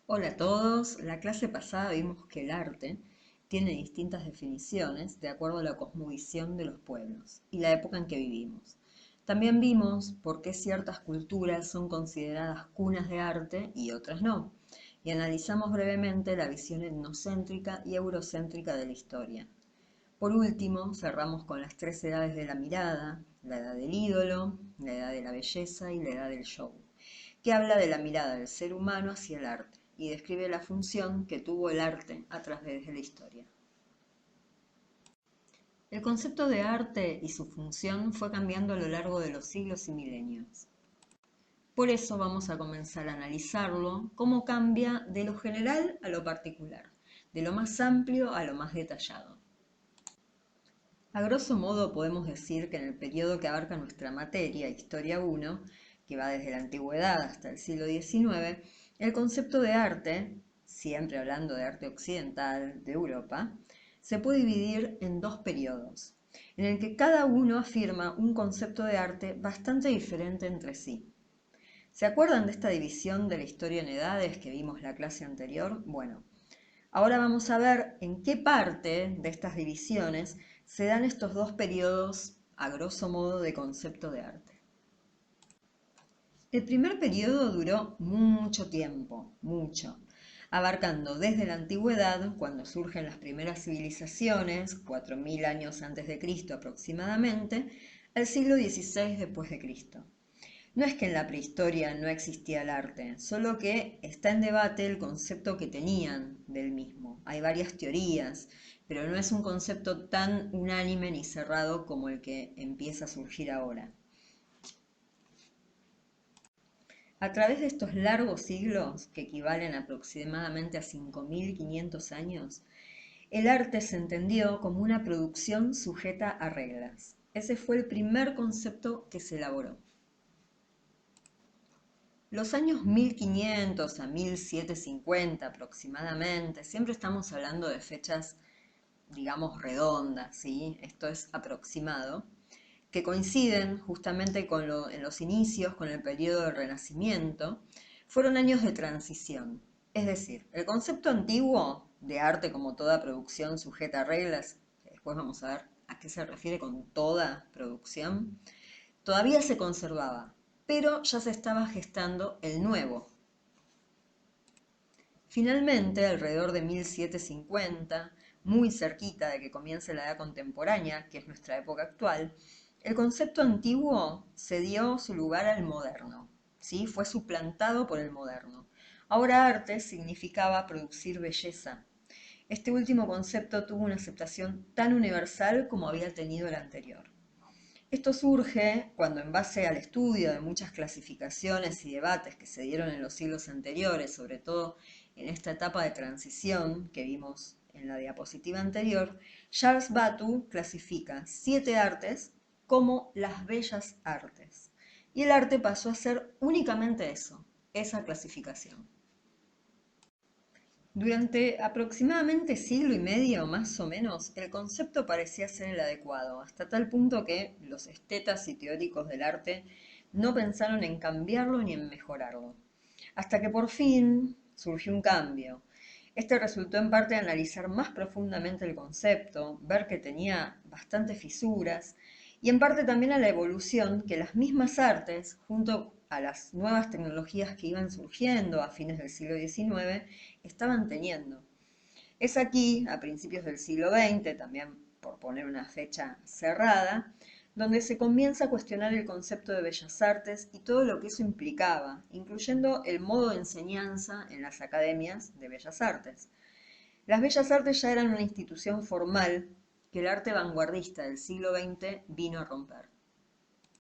Hola a todos. La clase pasada vimos que el arte tiene distintas definiciones de acuerdo a la cosmovisión de los pueblos y la época en que vivimos. También vimos por qué ciertas culturas son consideradas cunas de arte y otras no. Y analizamos brevemente la visión etnocéntrica y eurocéntrica de la historia. Por último, cerramos con las tres edades de la mirada: la edad del ídolo, la edad de la belleza y la edad del show, que habla de la mirada del ser humano hacia el arte y describe la función que tuvo el arte a través de la historia. El concepto de arte y su función fue cambiando a lo largo de los siglos y milenios. Por eso vamos a comenzar a analizarlo, cómo cambia de lo general a lo particular, de lo más amplio a lo más detallado. A grosso modo podemos decir que en el periodo que abarca nuestra materia, Historia 1, que va desde la antigüedad hasta el siglo XIX, el concepto de arte, siempre hablando de arte occidental, de Europa, se puede dividir en dos periodos, en el que cada uno afirma un concepto de arte bastante diferente entre sí. ¿Se acuerdan de esta división de la historia en edades que vimos la clase anterior? Bueno, ahora vamos a ver en qué parte de estas divisiones se dan estos dos periodos, a grosso modo, de concepto de arte. El primer periodo duró mucho tiempo, mucho, abarcando desde la antigüedad, cuando surgen las primeras civilizaciones, 4000 años antes de Cristo aproximadamente, al siglo XVI después de Cristo. No es que en la prehistoria no existía el arte, solo que está en debate el concepto que tenían del mismo. Hay varias teorías, pero no es un concepto tan unánime ni cerrado como el que empieza a surgir ahora. A través de estos largos siglos, que equivalen aproximadamente a 5500 años, el arte se entendió como una producción sujeta a reglas. Ese fue el primer concepto que se elaboró. Los años 1500 a 1750 aproximadamente, siempre estamos hablando de fechas, digamos, redondas, ¿sí? Esto es aproximado, que coinciden justamente en los inicios, con el periodo del Renacimiento, fueron años de transición. Es decir, el concepto antiguo de arte como toda producción sujeta a reglas, que después vamos a ver a qué se refiere con toda producción, todavía se conservaba, pero ya se estaba gestando el nuevo. Finalmente, alrededor de 1750, muy cerquita de que comience la edad contemporánea, que es nuestra época actual, el concepto antiguo cedió su lugar al moderno, ¿sí? Fue suplantado por el moderno. Ahora arte significaba producir belleza. Este último concepto tuvo una aceptación tan universal como había tenido el anterior. Esto surge cuando, en base al estudio de muchas clasificaciones y debates que se dieron en los siglos anteriores, sobre todo en esta etapa de transición que vimos en la diapositiva anterior, Charles Batu clasifica 7 artes como las bellas artes. Y el arte pasó a ser únicamente eso, esa clasificación. Durante aproximadamente siglo y medio, más o menos, el concepto parecía ser el adecuado, hasta tal punto que los estetas y teóricos del arte no pensaron en cambiarlo ni en mejorarlo. Hasta que por fin surgió un cambio. Este resultó en parte analizar más profundamente el concepto, ver que tenía bastantes fisuras y en parte también a la evolución que las mismas artes, junto a las nuevas tecnologías que iban surgiendo a fines del siglo XIX, estaban teniendo. Es aquí, a principios del siglo XX, también por poner una fecha cerrada, donde se comienza a cuestionar el concepto de bellas artes y todo lo que eso implicaba, incluyendo el modo de enseñanza en las academias de bellas artes. Las bellas artes ya eran una institución formal que el arte vanguardista del siglo XX vino a romper.